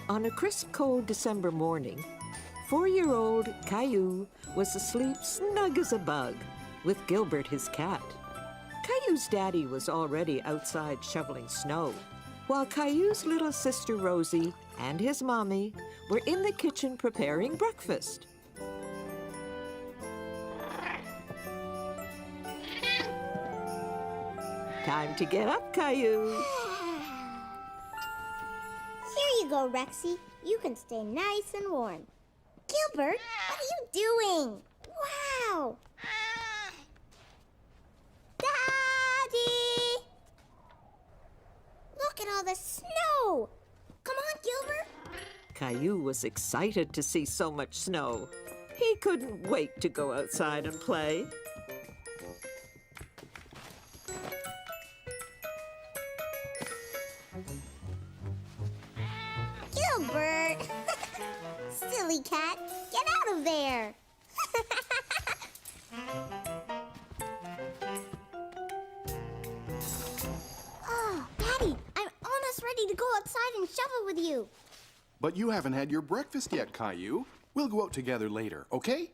On a crisp, cold December morning, 4-year-old Caillou was asleep snug as a bug with Gilbert, his cat. Caillou's daddy was already outside shoveling snow, while Caillou's little sister Rosie and his mommy were in the kitchen preparing breakfast. Time to get up, Caillou. Here you go, Rexy. You can stay nice and warm. Gilbert, what are you doing? Wow! Daddy! Look at all the snow! Come on, Gilbert! Caillou was excited to see so much snow. He couldn't wait to go outside and play. Gilbert! Silly cat, get out of there! Oh, Daddy, I'm almost ready to go outside and shovel with you. But you haven't had your breakfast yet, Caillou. We'll go out together later, okay?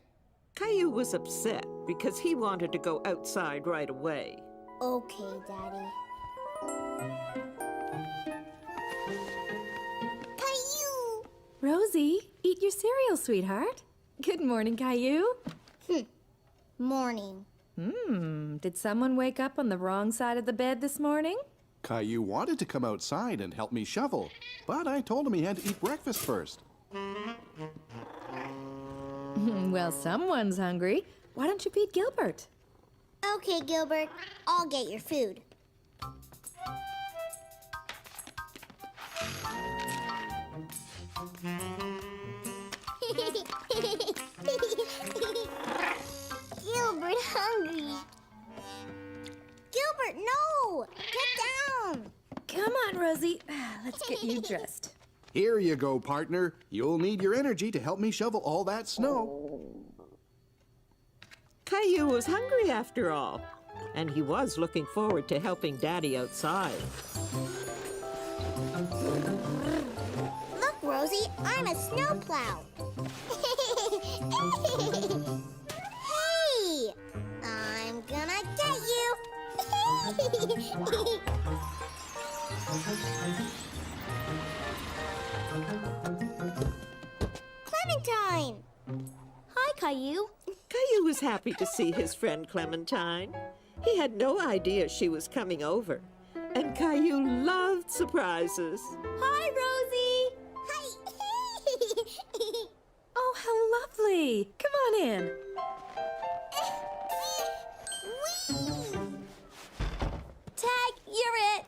Caillou was upset because he wanted to go outside right away. Okay, Daddy. Caillou! Rosie, eat your cereal, sweetheart. Good morning, Caillou. Morning. Did someone wake up on the wrong side of the bed this morning? Caillou wanted to come outside and help me shovel, but I told him he had to eat breakfast first. Well, someone's hungry. Why don't you feed Gilbert? Okay, Gilbert, I'll get your food. Gilbert hungry. Gilbert, no! Get down! Come on, Rosie. Let's get you dressed. Here you go, partner. You'll need your energy to help me shovel all that snow. Caillou was hungry after all, and he was looking forward to helping Daddy outside. Look, Rosie, I'm a snowplow. Hey! I'm gonna get you. Clementine! Hi, Caillou. Caillou was happy to see his friend Clementine. He had no idea she was coming over, and Caillou loved surprises. Hi, Rosie. Hi. Oh, how lovely. Come on in. Tag, you're it.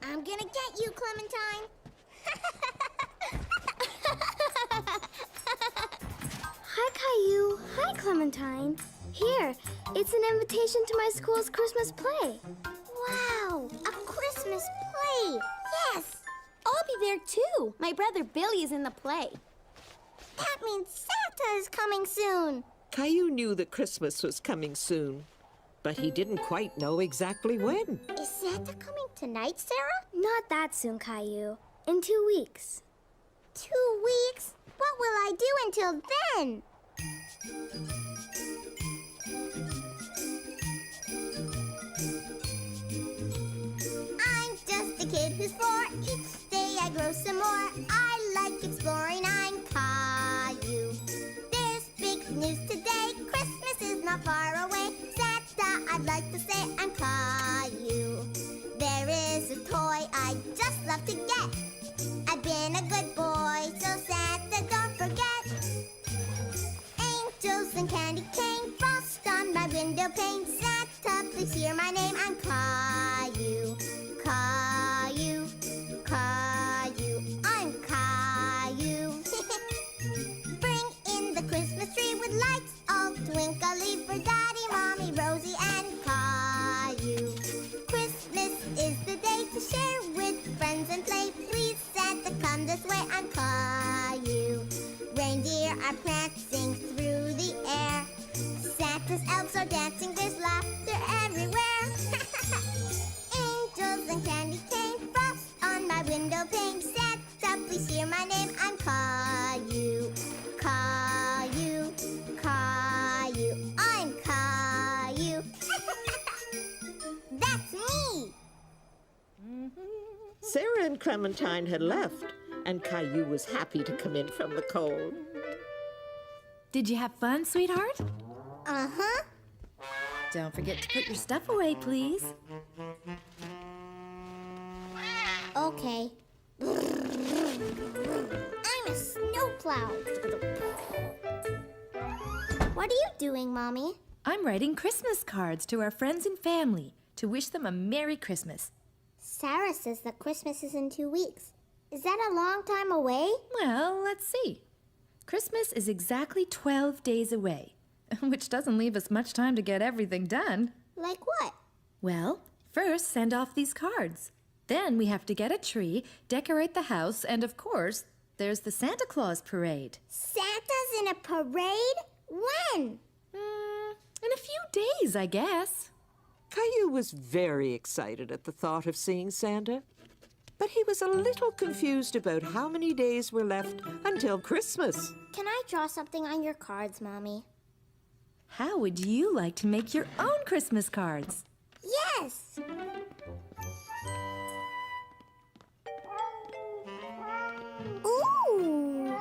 I'm gonna get you, Clementine. Hi, Caillou. Hi, Clementine. Here, it's an invitation to my school's Christmas play. Wow, a Christmas play. Yes. I'll be there too. My brother Billy is in the play. That means Santa is coming soon. Caillou knew that Christmas was coming soon, but he didn't quite know exactly when. Is Santa coming tonight, Sarah? Not that soon, Caillou. In 2 weeks. 2 weeks? What will I do until then? I'm just a kid who's 4. Each day I grow some more. I like exploring. I'm Caillou. There's big news today. Christmas is not far away. Santa, I'd like to say I'm Caillou. There is a toy I just love to get. I've been a good boy, so Santa, don't forget. Angels and candy cane, frost on my window pane. Santa, please hear my name. I'm Caillou. Caillou, Caillou, I'm Caillou. Bring in the Christmas tree with lights all twinkly for Daddy, Mommy, Rosie, and Caillou. Christmas is the day to share with friends and play. Please, Santa, come this way. I'm Caillou. Reindeer are prancing through the air. Santa's elves are dancing. There's laughter everywhere. Angels and candy cane, frost on my window pane. Santa, please hear my name. Clementine had left, and Caillou was happy to come in from the cold. Did you have fun, sweetheart? Uh-huh. Don't forget to put your stuff away, please. Okay. I'm a snowplow. What are you doing, Mommy? I'm writing Christmas cards to our friends and family to wish them a Merry Christmas. Sarah says that Christmas is in 2 weeks. Is that a long time away? Well, let's see. Christmas is exactly 12 days away, which doesn't leave us much time to get everything done. Like what? Well, first send off these cards. Then we have to get a tree, decorate the house, and of course, there's the Santa Claus parade. Santa's in a parade? When? In a few days, I guess. Caillou was very excited at the thought of seeing Santa, but he was a little confused about how many days were left until Christmas. Can I draw something on your cards, Mommy? How would you like to make your own Christmas cards? Yes! Ooh!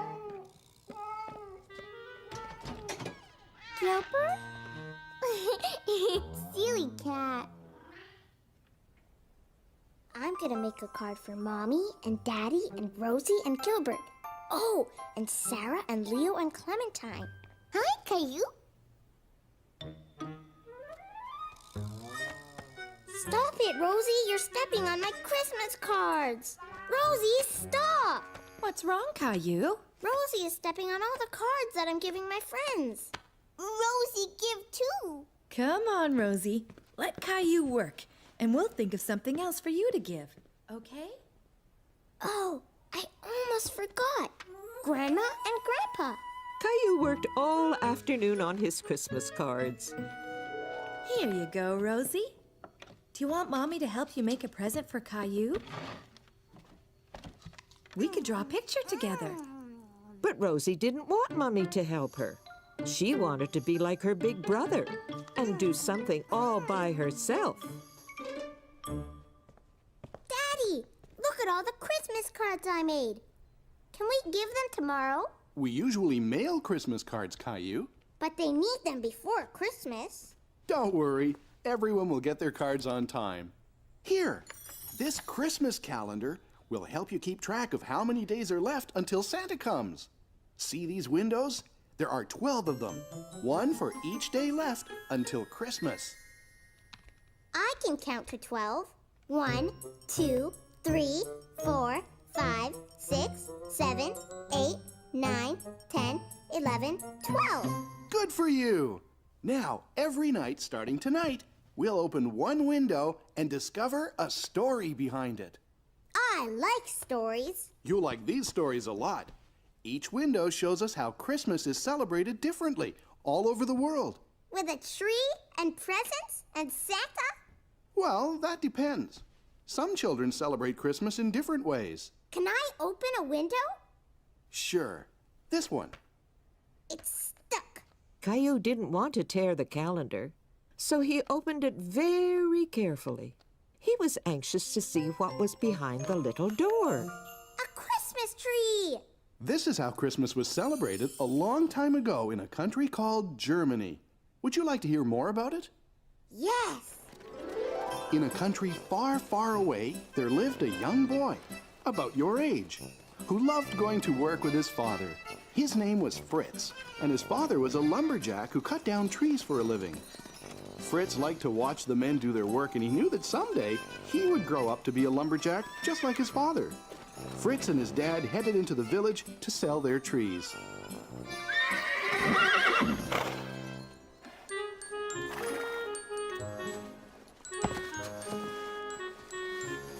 Gilbert? Silly cat. I'm gonna make a card for Mommy and Daddy and Rosie and Gilbert. Oh, and Sarah and Leo and Clementine. Hi, Caillou. Stop it, Rosie. You're stepping on my Christmas cards. Rosie, stop. What's wrong, Caillou? Rosie is stepping on all the cards that I'm giving my friends. Rosie, give too. Come on, Rosie. Let Caillou work, and we'll think of something else for you to give, okay? Oh, I almost forgot. Grandma and Grandpa. Caillou worked all afternoon on his Christmas cards. Here you go, Rosie. Do you want Mommy to help you make a present for Caillou? We could draw a picture together. But Rosie didn't want Mummy to help her. She wanted to be like her big brother and do something all by herself. Daddy, look at all the Christmas cards I made. Can we give them tomorrow? We usually mail Christmas cards, Caillou. But they need them before Christmas. Don't worry, everyone will get their cards on time. Here, this Christmas calendar will help you keep track of how many days are left until Santa comes. See these windows? There are 12 of them, one for each day left until Christmas. I can count to 12. 1, 2, 3, 4, 5, 6, 7, 8, 9, 10, 11, 12. Good for you! Now, every night starting tonight, we'll open one window and discover a story behind it. I like stories. You'll like these stories a lot. Each window shows us how Christmas is celebrated differently all over the world. With a tree and presents and Santa? Well, that depends. Some children celebrate Christmas in different ways. Can I open a window? Sure. This one. It's stuck. Caillou didn't want to tear the calendar, so he opened it very carefully. He was anxious to see what was behind the little door. A Christmas tree! This is how Christmas was celebrated a long time ago in a country called Germany. Would you like to hear more about it? Yes. In a country far, far away, there lived a young boy, about your age, who loved going to work with his father. His name was Fritz, and his father was a lumberjack who cut down trees for a living. Fritz liked to watch the men do their work, and he knew that someday he would grow up to be a lumberjack just like his father. Fritz and his dad headed into the village to sell their trees.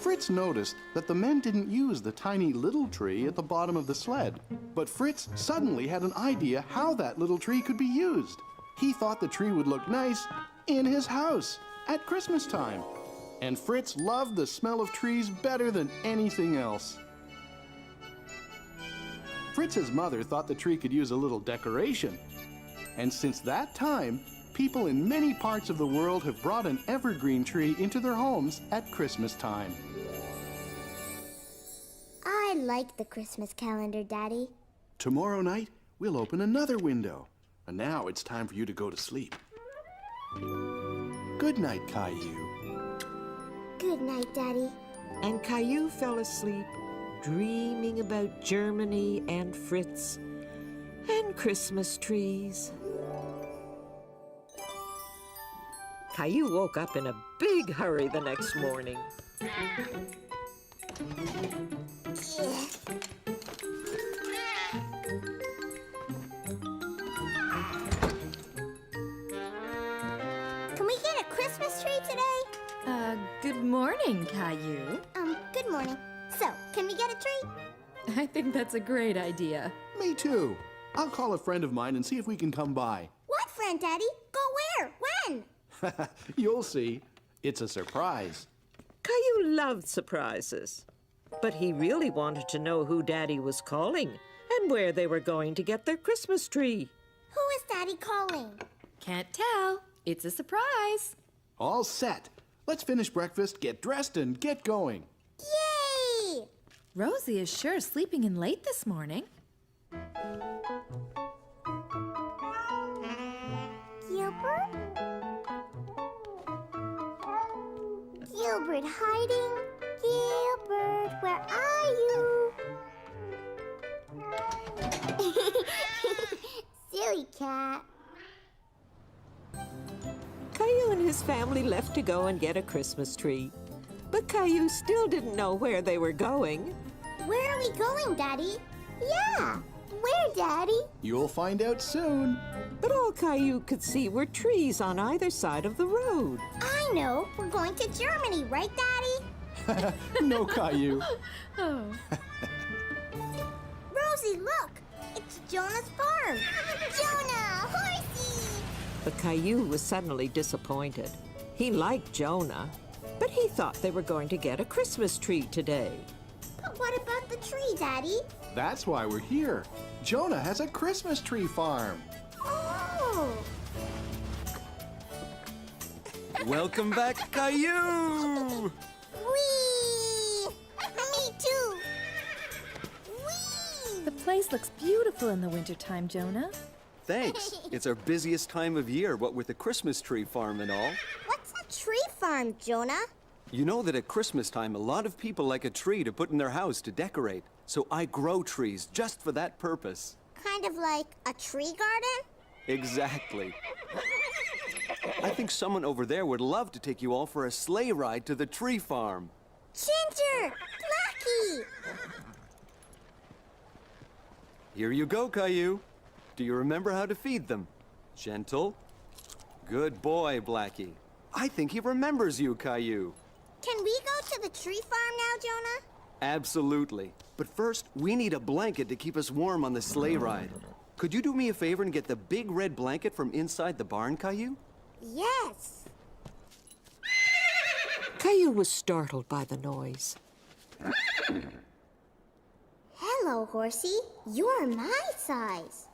Fritz noticed that the men didn't use the tiny little tree at the bottom of the sled. But Fritz suddenly had an idea how that little tree could be used. He thought the tree would look nice in his house at Christmas time. And Fritz loved the smell of trees better than anything else. Fritz's mother thought the tree could use a little decoration. And since that time, people in many parts of the world have brought an evergreen tree into their homes at Christmas time. like the Christmas calendar, Daddy. Tomorrow night, we'll open another window. And now it's time for you to go to sleep. Good night, Caillou. Good night, Daddy. And Caillou fell asleep, dreaming about Germany and Fritz and Christmas trees. Caillou woke up in a big hurry the next morning. Can we get a Christmas tree today? Good morning, Caillou. Good morning. So, can we get a tree? I think that's a great idea. Me too. I'll call a friend of mine and see if we can come by. What friend, Daddy? Go where? When? You'll see. It's a surprise. Caillou loved surprises, but he really wanted to know who Daddy was calling and where they were going to get their Christmas tree. Who is Daddy calling? Can't tell. It's a surprise. All set. Let's finish breakfast, get dressed, and get going. Yay! Rosie is sure sleeping in late this morning. Gilbert? Gilbert hiding? Gilbert, where are you? Silly cat. Caillou and his family left to go and get a Christmas tree. But Caillou still didn't know where they were going. Where are we going, Daddy? Yeah, where, Daddy? You'll find out soon. But all Caillou could see were trees on either side of the road. I know, we're going to Germany, right, Daddy? No, Caillou. Oh. Rosie, look! It's Jonah's farm! Jonah! Horsey! But Caillou was suddenly disappointed. He liked Jonah, but he thought they were going to get a Christmas tree today. But what about the tree, Daddy? That's why we're here. Jonah has a Christmas tree farm. Oh! Welcome back, Caillou! Whee! Me too! Whee! The place looks beautiful in the wintertime, Jonah. Thanks. It's our busiest time of year, what with the Christmas tree farm and all. What's a tree farm, Jonah? You know that at Christmas time, a lot of people like a tree to put in their house to decorate. So I grow trees just for that purpose. Kind of like a tree garden? Exactly. I think someone over there would love to take you all for a sleigh ride to the tree farm. Ginger! Blackie! Here you go, Caillou. Do you remember how to feed them? Gentle. Good boy, Blackie. I think he remembers you, Caillou. Can we go to the tree farm now, Jonah? Absolutely. But first, we need a blanket to keep us warm on the sleigh ride. Could you do me a favor and get the big red blanket from inside the barn, Caillou? Yes. Caillou was startled by the noise. Hello, Horsey. You're my size.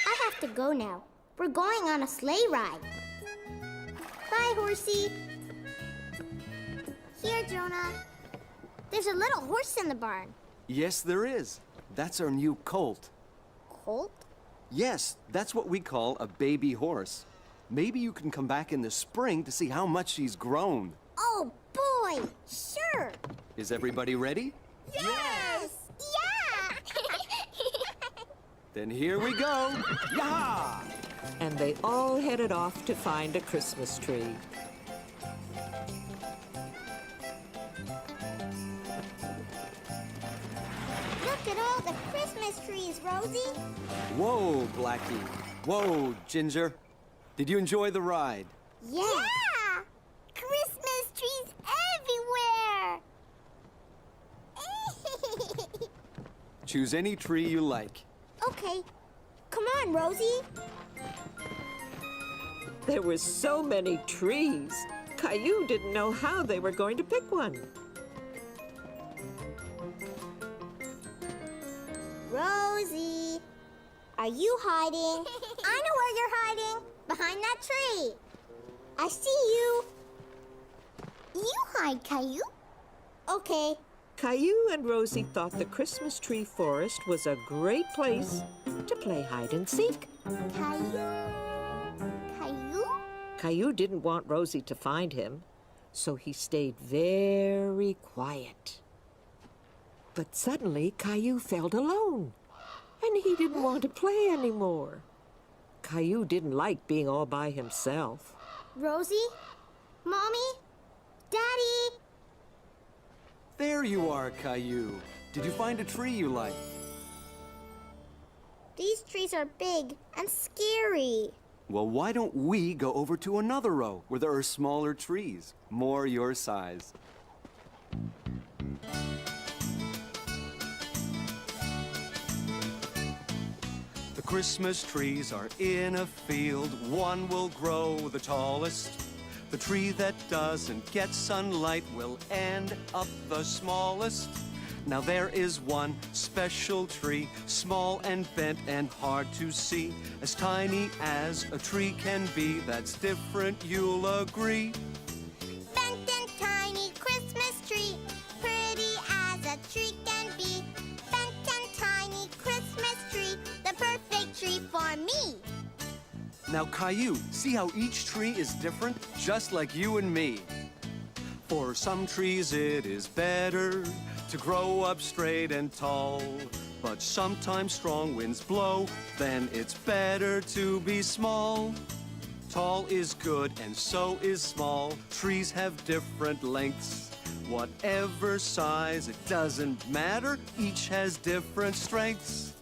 I have to go now. We're going on a sleigh ride. Bye, Horsey. Here, Jonah. There's a little horse in the barn. Yes, there is. That's our new colt. Colt? Yes, that's what we call a baby horse. Maybe you can come back in the spring to see how much she's grown. Oh, boy. Sure. Is everybody ready? Yes! Yeah! Then here we go. Yah! And they all headed off to find a Christmas tree. Look at all the Christmas trees, Rosie. Whoa, Blackie. Whoa, Ginger. Did you enjoy the ride? Yeah! Christmas trees everywhere! Choose any tree you like. Okay. Come on, Rosie. There were so many trees. Caillou didn't know how they were going to pick one. Rosie, are you hiding? I know where you're hiding. Behind that tree. I see you. You hide, Caillou. Okay, Caillou and Rosie thought the Christmas tree forest was a great place to play hide and seek. Caillou? Caillou? Caillou didn't want Rosie to find him, so he stayed very quiet. But suddenly, Caillou felt alone, and he didn't want to play anymore. Caillou didn't like being all by himself. Rosie? Mommy? Daddy? There you are, Caillou. Did you find a tree you like? These trees are big and scary. Well, why don't we go over to another row where there are smaller trees, more your size? The Christmas trees are in a field. One will grow the tallest. The tree that doesn't get sunlight will end up the smallest. Now there is one special tree, small and bent and hard to see, as tiny as a tree can be. That's different, you'll agree. Bent and tiny Christmas tree, pretty as a tree can be. Bent and tiny Christmas tree, the perfect tree for me. Now, Caillou, see how each tree is different, just like you and me. For some trees it is better to grow up straight and tall, but sometimes strong winds blow, then it's better to be small. Tall is good and so is small. Trees have different lengths. Whatever size, it doesn't matter, each has different strengths.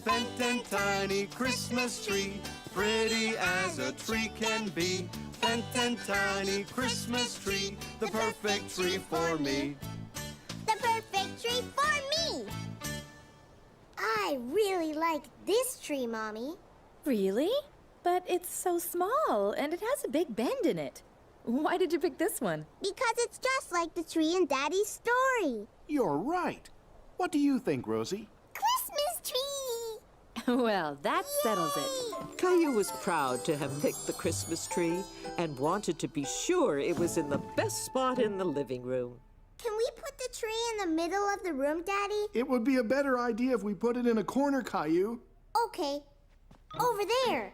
Bent and tiny Christmas tree, pretty as a tree can be. Bent and tiny Christmas tree, the perfect tree for me. The perfect tree for me. I really like this tree, Mommy. Really? But it's so small, and it has a big bend in it. Why did you pick this one? Because it's just like the tree in Daddy's story. You're right. What do you think, Rosie? Christmas tree! Well, that settles it. Caillou was proud to have picked the Christmas tree and wanted to be sure it was in the best spot in the living room. Can we put the tree in the middle of the room, Daddy? It would be a better idea if we put it in a corner, Caillou. Okay. Over there.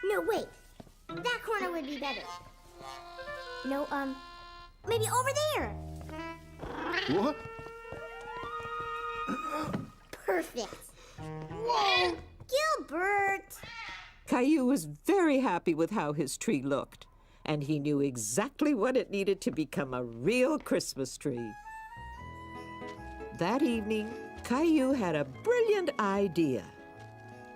No, wait. That corner would be better. No, maybe over there. What? Perfect. Whoa! Gilbert! Caillou was very happy with how his tree looked, and he knew exactly what it needed to become a real Christmas tree. That evening, Caillou had a brilliant idea.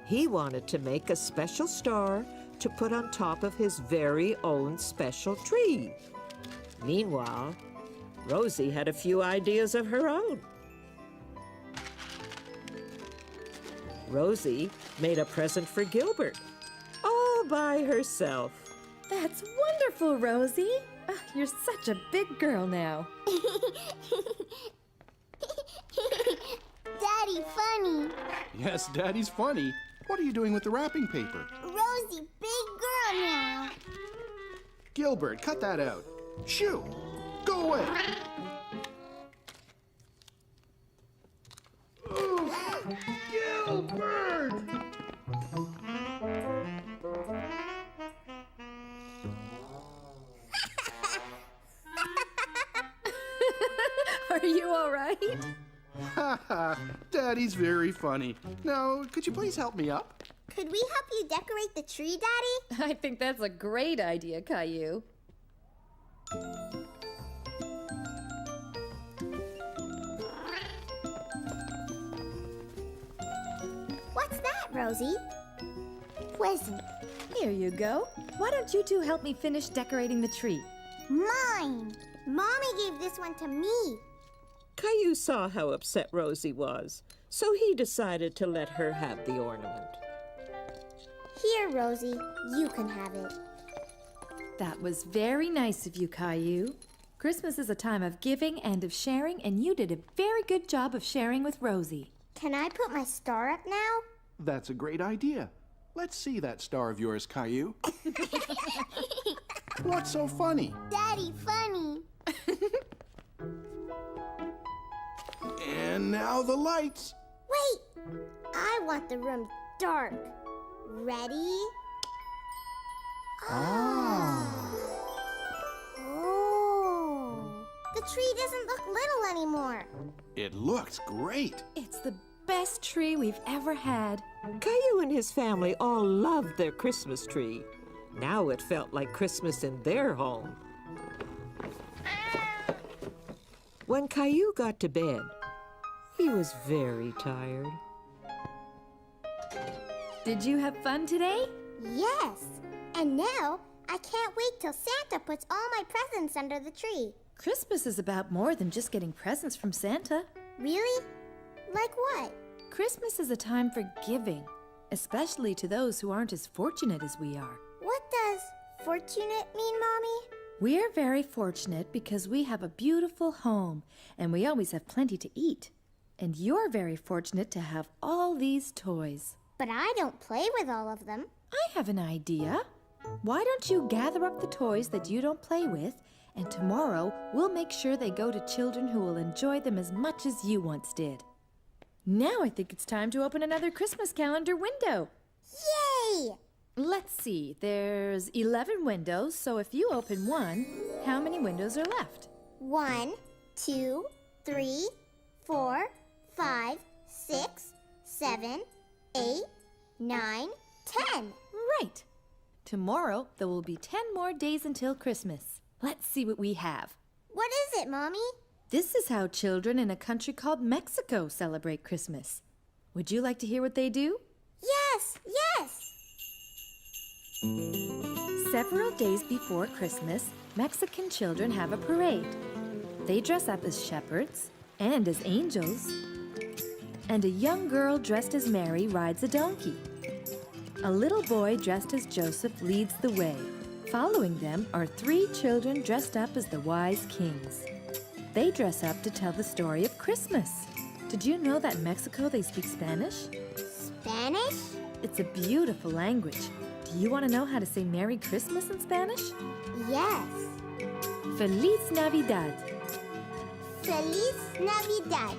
He wanted to make a special star to put on top of his very own special tree. Meanwhile, Rosie had a few ideas of her own. Rosie made a present for Gilbert, all by herself. That's wonderful, Rosie. You're such a big girl now. Daddy, funny. Yes, Daddy's funny. What are you doing with the wrapping paper? Rosie, big girl now. Gilbert, cut that out. Shoo! Go away! Ooh, Gilbert! Are you all right? Ha ha! Daddy's very funny. Now, could you please help me up? Could we help you decorate the tree, Daddy? I think that's a great idea, Caillou. What's that, Rosie? Present. Here you go. Why don't you two help me finish decorating the tree? Mine. Mommy gave this one to me. Caillou saw how upset Rosie was, so he decided to let her have the ornament. Here, Rosie, you can have it. That was very nice of you, Caillou. Christmas is a time of giving and of sharing, and you did a very good job of sharing with Rosie. Can I put my star up now? That's a great idea. Let's see that star of yours, Caillou. What's so funny? Daddy, funny. And now the lights. Wait! I want the room dark. Ready? Oh. The tree doesn't look little anymore. It looks great. It's the best tree we've ever had. Caillou and his family all loved their Christmas tree. Now it felt like Christmas in their home. When Caillou got to bed, he was very tired. Did you have fun today? Yes. And now I can't wait till Santa puts all my presents under the tree. Christmas is about more than just getting presents from Santa. Really? Like what? Christmas is a time for giving, especially to those who aren't as fortunate as we are. What does fortunate mean, Mommy? We are very fortunate because we have a beautiful home and we always have plenty to eat. And you're very fortunate to have all these toys. But I don't play with all of them. I have an idea. Why don't you gather up the toys that you don't play with, and tomorrow we'll make sure they go to children who will enjoy them as much as you once did. Now I think it's time to open another Christmas calendar window. Yay! Let's see, there's 11 windows, so if you open one, how many windows are left? 1, 2, 3, 4, 5, 6, 7, 8, 9, 10. Right. Tomorrow there will be 10 more days until Christmas. Let's see what we have. What is it, Mommy? This is how children in a country called Mexico celebrate Christmas. Would you like to hear what they do? Yes, yes! Several days before Christmas, Mexican children have a parade. They dress up as shepherds and as angels. And a young girl dressed as Mary rides a donkey. A little boy dressed as Joseph leads the way. Following them are 3 children dressed up as the wise kings. They dress up to tell the story of Christmas. Did you know that in Mexico they speak Spanish? Spanish? It's a beautiful language. Do you want to know how to say Merry Christmas in Spanish? Yes. Feliz Navidad. Feliz Navidad.